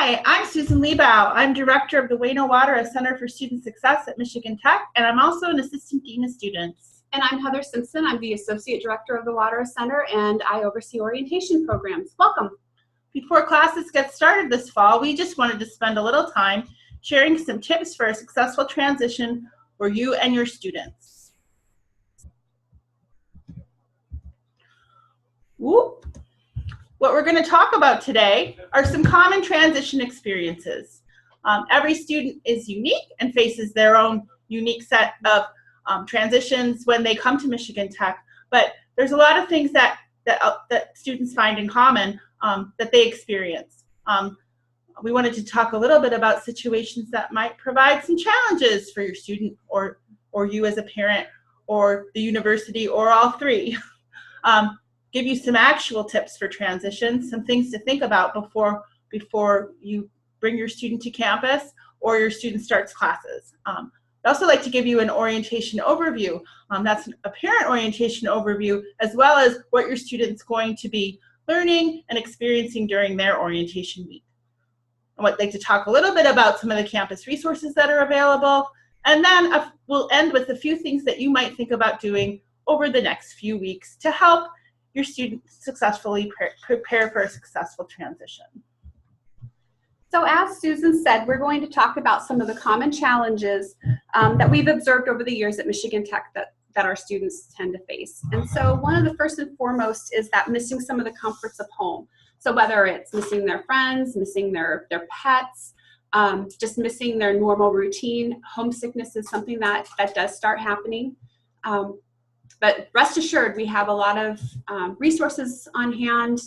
Hi, I'm Susan Liebau. I'm Director of the Wayne Wadera Center for Student Success at Michigan Tech, and I'm also an Assistant Dean of Students. And I'm Heather Simpson. I'm the Associate Director of the Wadera Center, and I oversee orientation programs. Welcome. Before classes get started this fall, we just wanted to spend a little time sharing some tips for a successful transition for you and your students. Whoop. What we're going to talk about today are some common transition experiences. Every student is unique and faces their own unique set of transitions when they come to Michigan Tech, but there's a lot of things that students find in common that they experience. We wanted to talk a little bit about situations that might provide some challenges for your student or you as a parent or the university or all three. Give you some actual tips for transitions, some things to think about before you bring your student to campus or your student starts classes. I'd also like to give you an orientation overview. That's a parent orientation overview, as well as what your student's going to be learning and experiencing during their orientation week. I'd like to talk a little bit about some of the campus resources that are available, and then we'll end with a few things that you might think about doing over the next few weeks to help your students successfully prepare for a successful transition. So as Susan said, we're going to talk about some of the common challenges that we've observed over the years at Michigan Tech that our students tend to face. And so one of the first and foremost is that missing some of the comforts of home. So whether it's missing their friends, missing their pets, just missing their normal routine, homesickness is something that does start happening. But rest assured, we have a lot of resources on hand,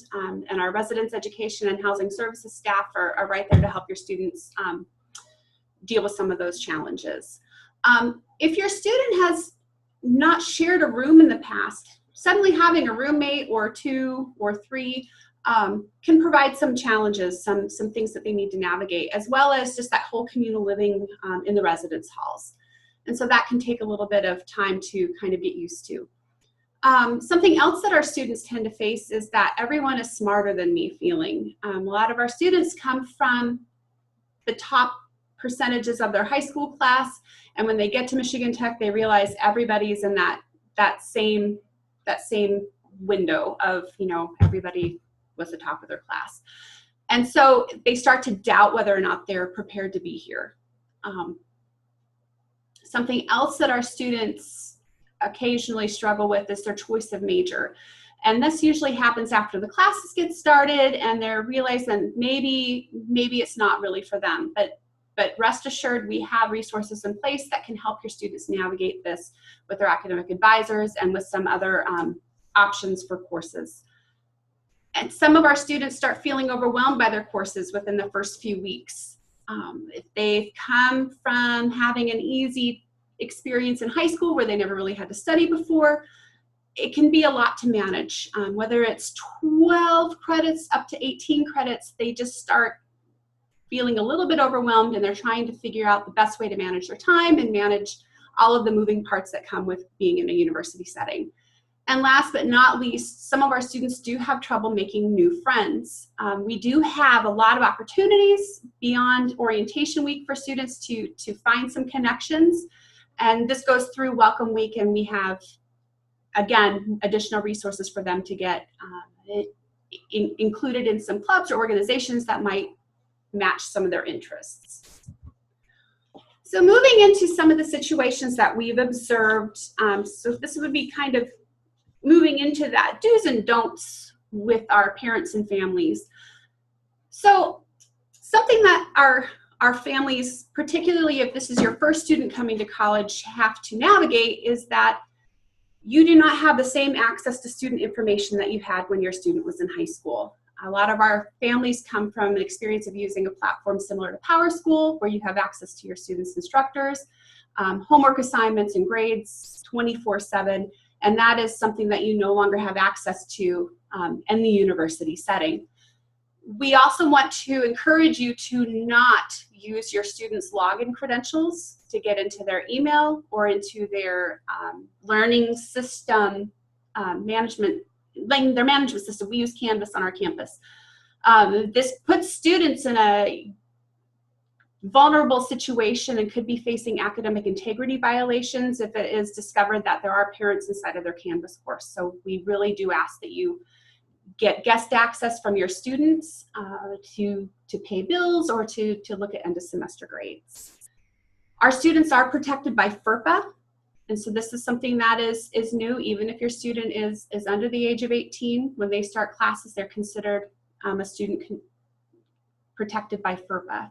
and our residence education and housing services staff are right there to help your students deal with some of those challenges. If your student has not shared a room in the past, suddenly having a roommate or two or three can provide some challenges, some things that they need to navigate, as well as just that whole communal living in the residence halls. And so that can take a little bit of time to kind of get used to. Something else that our students tend to face is that everyone is smarter than me feeling. A lot of our students come from the top percentages of their high school class, and when they get to Michigan Tech, they realize everybody's in that same window of, everybody was the top of their class. And so they start to doubt whether or not they're prepared to be here. Something else that our students occasionally struggle with is their choice of major. And this usually happens after the classes get started and they're realizing maybe it's not really for them. But rest assured, we have resources in place that can help your students navigate this with their academic advisors and with some other options for courses. And some of our students start feeling overwhelmed by their courses within the first few weeks. If they've come from having an easy experience in high school where they never really had to study before, it can be a lot to manage. Whether it's 12 credits up to 18 credits, they just start feeling a little bit overwhelmed, and they're trying to figure out the best way to manage their time and manage all of the moving parts that come with being in a university setting. And last but not least, some of our students do have trouble making new friends. We do have a lot of opportunities beyond orientation week for students to find some connections. And this goes through Welcome Week, and we have, again, additional resources for them to get included in some clubs or organizations that might match some of their interests. So moving into some of the situations that we've observed, so this would be kind of moving into that do's and don'ts with our parents and families. So something that our families, particularly if this is your first student coming to college, have to navigate is that you do not have the same access to student information that you had when your student was in high school. A lot of our families come from an experience of using a platform similar to PowerSchool, where you have access to your students' instructors, homework assignments and grades 24/7, and that is something that you no longer have access to in the university setting. We also want to encourage you to not use your students' login credentials to get into their email or into their learning system management system. We use Canvas on our campus. This puts students in a vulnerable situation and could be facing academic integrity violations if it is discovered that there are parents inside of their Canvas course. So we really do ask that you get guest access from your students to pay bills or to look at end of semester grades. Our students are protected by FERPA, and so this is something that is new. Even if your student is under the age of 18, when they start classes, they're considered a student protected by FERPA.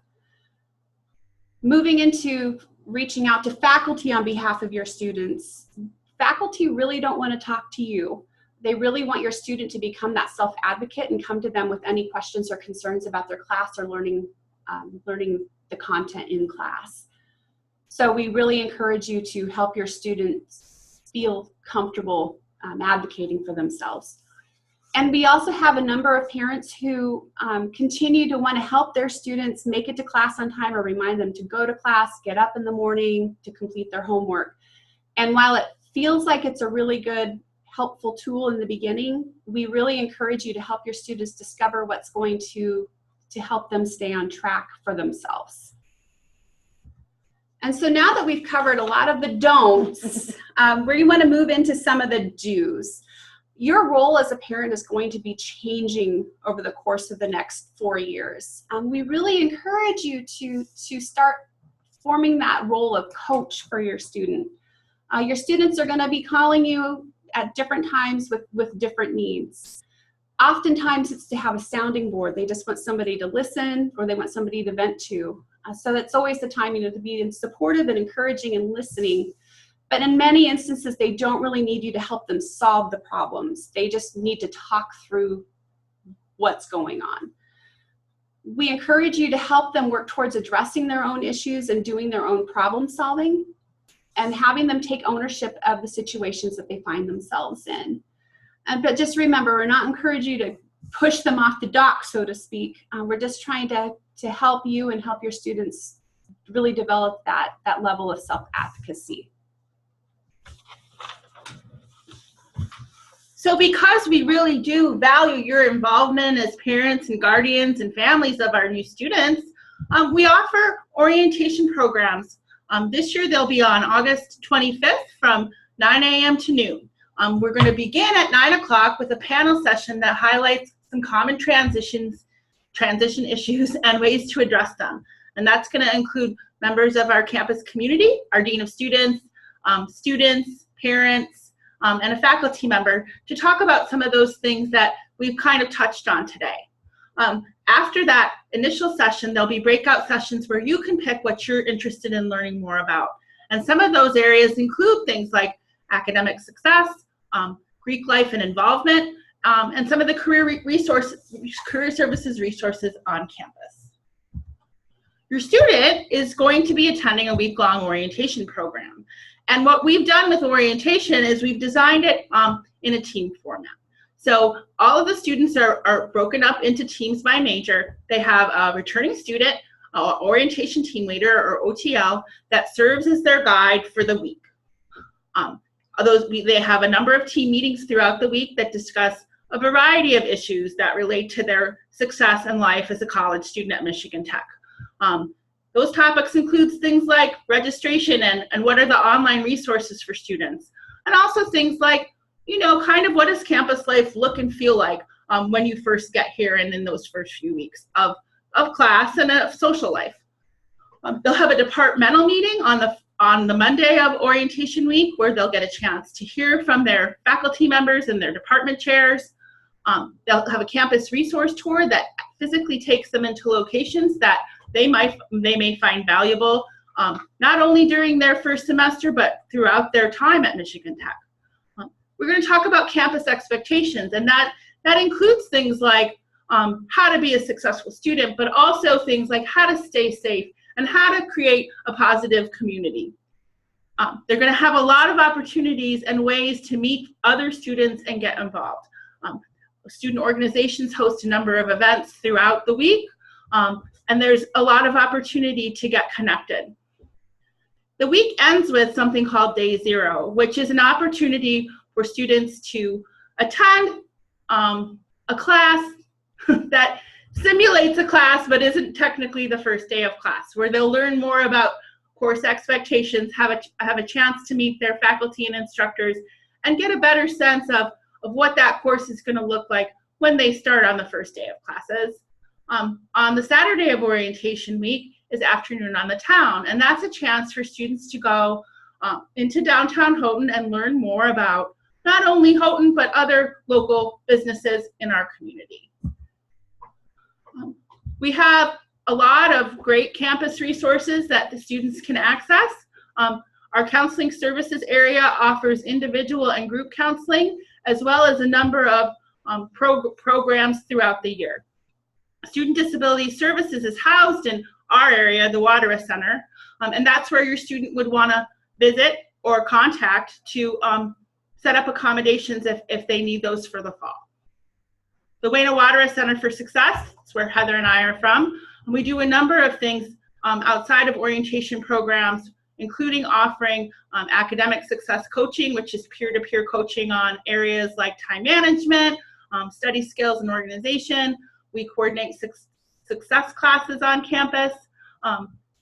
Moving into reaching out to faculty on behalf of your students, faculty really don't want to talk to you. They really want your student to become that self-advocate and come to them with any questions or concerns about their class or learning the content in class. So we really encourage you to help your students feel comfortable advocating for themselves. And we also have a number of parents who continue to want to help their students make it to class on time or remind them to go to class, get up in the morning to complete their homework. And while it feels like it's a really good, helpful tool in the beginning, we really encourage you to help your students discover what's going to help them stay on track for themselves. And so now that we've covered a lot of the don'ts, we want to move into some of the do's. Your role as a parent is going to be changing over the course of the next 4 years. We really encourage you to start forming that role of coach for your student. Your students are going to be calling you at different times with different needs. Oftentimes it's to have a sounding board. They just want somebody to listen or they want somebody to vent to. So that's always the time, to be supportive and encouraging and listening. But in many instances, they don't really need you to help them solve the problems. They just need to talk through what's going on. We encourage you to help them work towards addressing their own issues and doing their own problem solving and having them take ownership of the situations that they find themselves in. But just remember, we're not encouraging you to push them off the dock, so to speak. We're just trying to help you and help your students really develop that level of self-advocacy. So because we really do value your involvement as parents and guardians and families of our new students, we offer orientation programs. This year they'll be on August 25th from 9 a.m. to noon. We're going to begin at 9 o'clock with a panel session that highlights some common transition issues and ways to address them. And that's going to include members of our campus community, our Dean of Students, students, parents, and a faculty member to talk about some of those things that we've kind of touched on today. After that initial session, there'll be breakout sessions where you can pick what you're interested in learning more about. And some of those areas include things like academic success, Greek life and involvement, and some of the career services resources on campus. Your student is going to be attending a week-long orientation program. And what we've done with orientation is we've designed it in a team format. So all of the students are broken up into teams by major. They have a returning student, orientation team leader, or OTL, that serves as their guide for the week. They have a number of team meetings throughout the week that discuss a variety of issues that relate to their success in life as a college student at Michigan Tech. Those topics include things like registration and what are the online resources for students. And also things like, kind of what does campus life look and feel like when you first get here and in those first few weeks of class and of social life. They'll have a departmental meeting on the Monday of orientation week where they'll get a chance to hear from their faculty members and their department chairs. They'll have a campus resource tour that physically takes them into locations that they may find valuable, not only during their first semester, but throughout their time at Michigan Tech. We're going to talk about campus expectations, and that includes things like how to be a successful student, but also things like how to stay safe and how to create a positive community. They're going to have a lot of opportunities and ways to meet other students and get involved. Student organizations host a number of events throughout the week, and there's a lot of opportunity to get connected. The week ends with something called Day Zero, which is an opportunity for students to attend a class that simulates a class but isn't technically the first day of class, where they'll learn more about course expectations, have a chance to meet their faculty and instructors, and get a better sense of what that course is going to look like when they start on the first day of classes. On the Saturday of orientation week is Afternoon on the Town, and that's a chance for students to go into downtown Houghton and learn more about not only Houghton but other local businesses in our community. We have a lot of great campus resources that the students can access. Our counseling services area offers individual and group counseling, as well as a number of programs throughout the year. Student Disability Services is housed in our area, the Wadera Center, and that's where your student would want to visit or contact to set up accommodations if they need those for the fall. The Wayne Wadera Center for Success, that's where Heather and I are from, and we do a number of things outside of orientation programs, including offering academic success coaching, which is peer-to-peer coaching on areas like time management, study skills and organization. We coordinate success classes on campus.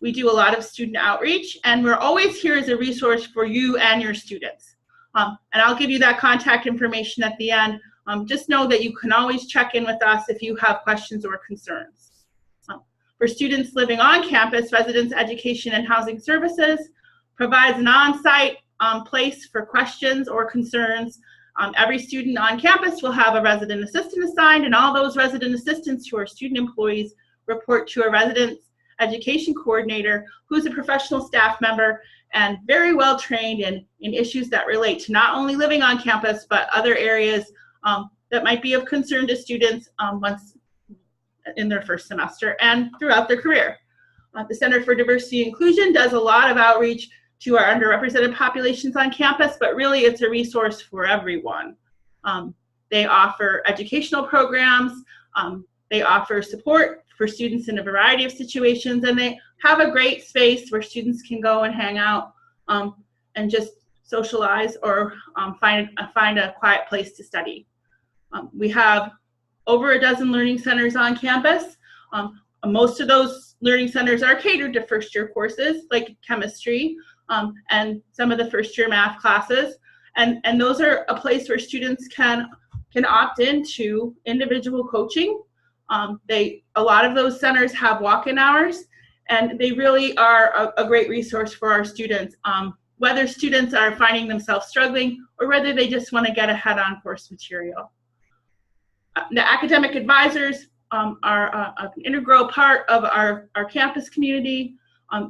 We do a lot of student outreach, and we're always here as a resource for you and your students. And I'll give you that contact information at the end. Just know that you can always check in with us if you have questions or concerns. For students living on campus, Residence Education and Housing Services provides an on-site place for questions or concerns. Every student on campus will have a resident assistant assigned, and all those resident assistants who are student employees report to a residence education coordinator who's a professional staff member and very well trained in issues that relate to not only living on campus but other areas that might be of concern to students once in their first semester and throughout their career. The Center for Diversity and Inclusion does a lot of outreach to our underrepresented populations on campus, but really it's a resource for everyone. They offer educational programs, they offer support for students in a variety of situations, and they have a great space where students can go and hang out and just socialize or find a quiet place to study. We have over a dozen learning centers on campus. Most of those learning centers are catered to first-year courses like chemistry and some of the first-year math classes. And those are a place where students can opt into individual coaching. A lot of those centers have walk-in hours, and they really are a great resource for our students, whether students are finding themselves struggling or whether they just want to get ahead on course material. The academic advisors are an integral part of our campus community.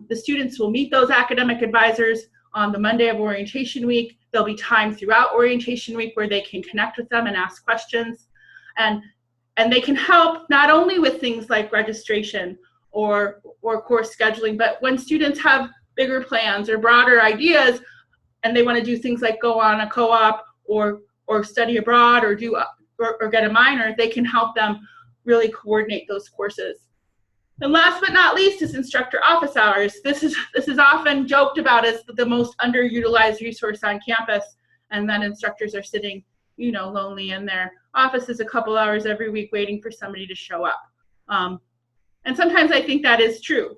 The students will meet those academic advisors on the Monday of orientation week. There'll be time throughout orientation week where they can connect with them and ask questions. And they can help not only with things like registration or course scheduling, but when students have bigger plans or broader ideas and they want to do things like go on a co-op or study abroad or get a minor, they can help them really coordinate those courses. And last but not least is instructor office hours. This is often joked about as the most underutilized resource on campus, and then instructors are sitting, lonely in their offices a couple hours every week waiting for somebody to show up. And sometimes I think that is true.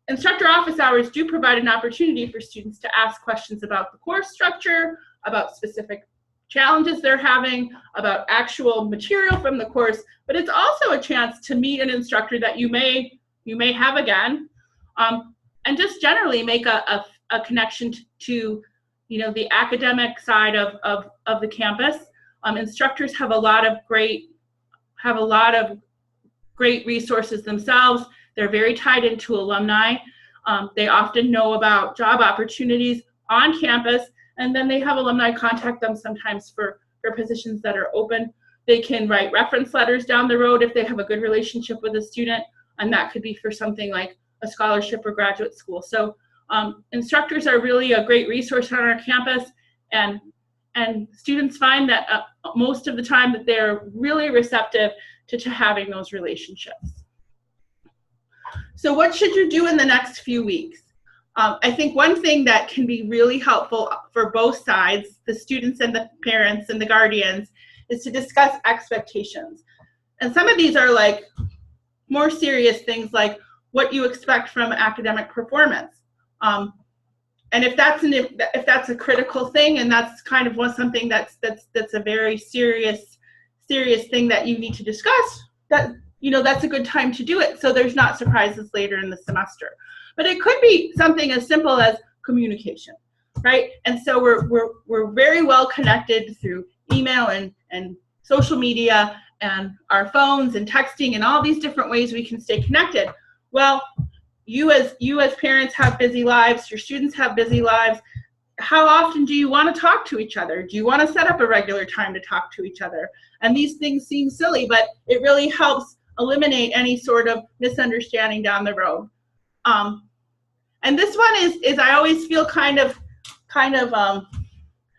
Instructor office hours do provide an opportunity for students to ask questions about the course structure, about specific challenges they're having, about actual material from the course, but it's also a chance to meet an instructor that you may have again, and just generally make a connection to the academic side of the campus. Instructors have a lot of great resources themselves. They're very tied into alumni. They often know about job opportunities on campus, and then they have alumni contact them sometimes for positions that are open. They can write reference letters down the road if they have a good relationship with a student, and that could be for something like a scholarship or graduate school. So instructors are really a great resource on our campus, and students find that most of the time that they're really receptive to having those relationships. So what should you do in the next few weeks? I think one thing that can be really helpful for both sides, the students and the parents and the guardians, is to discuss expectations. And some of these are like more serious things like what you expect from academic performance. And if that's a critical thing, and that's kind of something that's a very serious thing that you need to discuss, that, you know, that's a good time to do it, so there's not surprises later in the semester. But it could be something as simple as communication, right? And so we're very well connected through email and social media and our phones and texting and all these different ways we can stay connected. Well, you as parents have busy lives, your students have busy lives. How often do you want to talk to each other? Do you want to set up a regular time to talk to each other? And these things seem silly, but it really helps eliminate any sort of misunderstanding down the road. And this one is I always feel kind of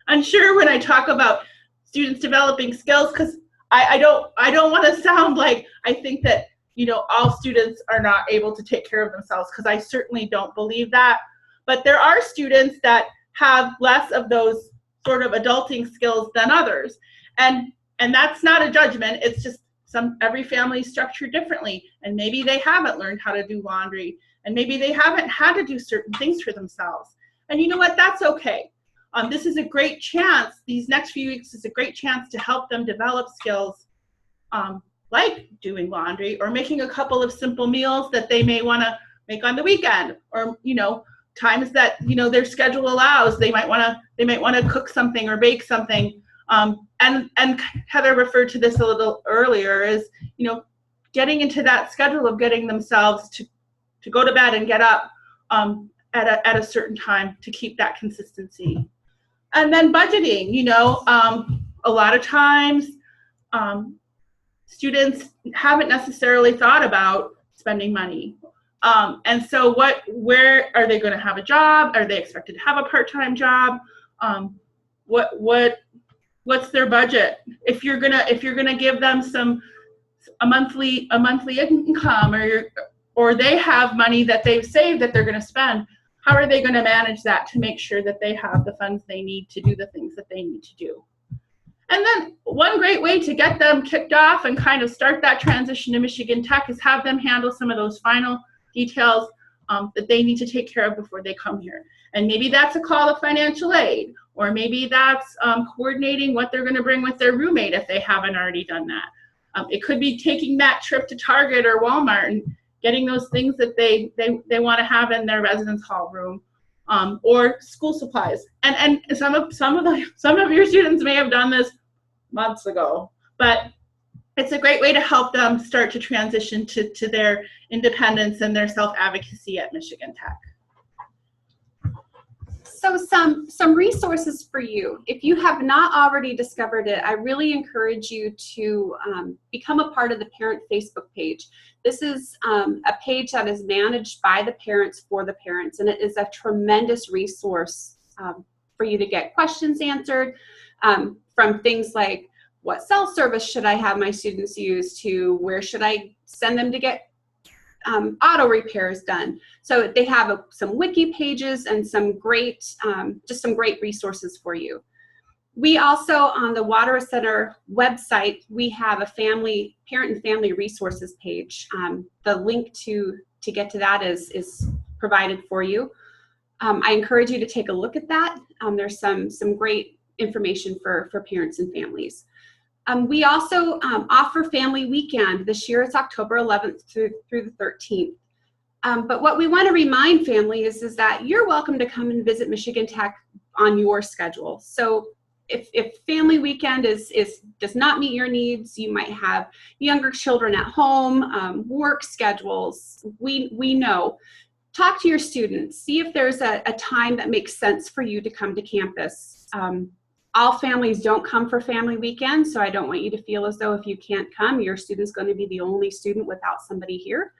unsure when I talk about students developing skills, because I don't want to sound like I think that, you know, all students are not able to take care of themselves, because I certainly don't believe that. But there are students that have less of those sort of adulting skills than others. And that's not a judgment. It's just every family is structured differently. And maybe they haven't learned how to do laundry. And maybe they haven't had to do certain things for themselves. And you know what? That's okay. This is a great chance. These next few weeks is a great chance to help them develop skills like doing laundry, or making a couple of simple meals that they may want to make on the weekend, or, you know, times that, you know, their schedule allows, they might want to cook something or bake something. And Heather referred to this a little earlier, is, you know, getting into that schedule of getting themselves to go to bed and get up at a certain time to keep that consistency. And then budgeting, you know, a lot of times students haven't necessarily thought about spending money. And so where are they going to have a job? Are they expected to have a part-time job? What's their budget? If you're gonna give them a monthly income, or they have money that they've saved that they're going to spend, how are they going to manage that to make sure that they have the funds they need to do the things that they need to do? And then one great way to get them kicked off and kind of start that transition to Michigan Tech is have them handle some of those final details that they need to take care of before they come here. And maybe that's a call to financial aid, or maybe that's coordinating what they're going to bring with their roommate if they haven't already done that. It could be taking that trip to Target or Walmart and getting those things that they want to have in their residence hall room, or school supplies. And some of your students may have done this months ago, but it's a great way to help them start to transition to their independence and their self-advocacy at Michigan Tech. So some resources for you. If you have not already discovered it, I really encourage you to become a part of the parent Facebook page. This is a page that is managed by the parents for the parents, and it is a tremendous resource for you to get questions answered, from things like, what cell service should I have my students use, to where should I send them to get auto repairs done. So they have some wiki pages and some great, just some great resources for you. We also, on the Wadera Center website, we have a parent and family resources page. The link to get to that is provided for you. I encourage you to take a look at that. There's some great information for parents and families. We also offer Family Weekend. This year it's October 11th through the 13th. But what we want to remind families is that you're welcome to come and visit Michigan Tech on your schedule. So if Family Weekend does not meet your needs, you might have younger children at home, work schedules, we know. Talk to your students. See if there's a time that makes sense for you to come to campus. All families don't come for Family Weekend, so I don't want you to feel as though if you can't come, your student's going to be the only student without somebody here.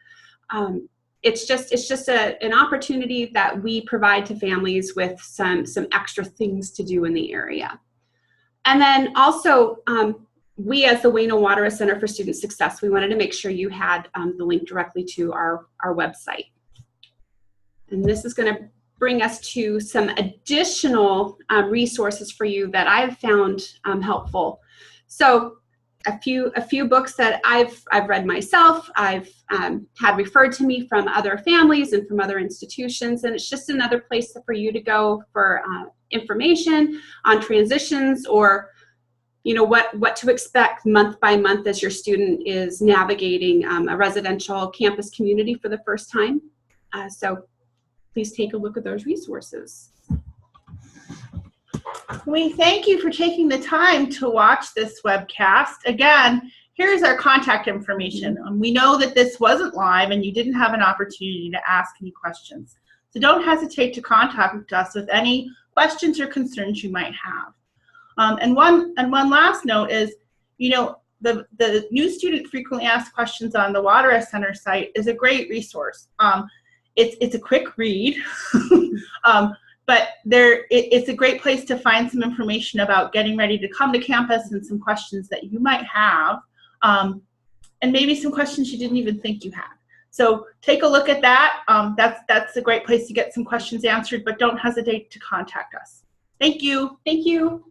It's just an opportunity that we provide to families with some extra things to do in the area. And then also, we as the Wayno Wadera Center for Student Success, we wanted to make sure you had the link directly to our website. And this is going to bring us to some additional resources for you that I've found helpful. So a few books that I've read myself. I've had referred to me from other families and from other institutions, and it's just another place for you to go for information on transitions, or what to expect month by month as your student is navigating a residential campus community for the first time. So please take a look at those resources. We thank you for taking the time to watch this webcast. Again, here's our contact information. We know that this wasn't live and you didn't have an opportunity to ask any questions. So don't hesitate to contact us with any questions or concerns you might have. And one last note is, the new student frequently asked questions on the Water Center site is a great resource. It's a quick read, but it's a great place to find some information about getting ready to come to campus and some questions that you might have, and maybe some questions you didn't even think you had. So take a look at that. That's a great place to get some questions answered, but don't hesitate to contact us. Thank you. Thank you.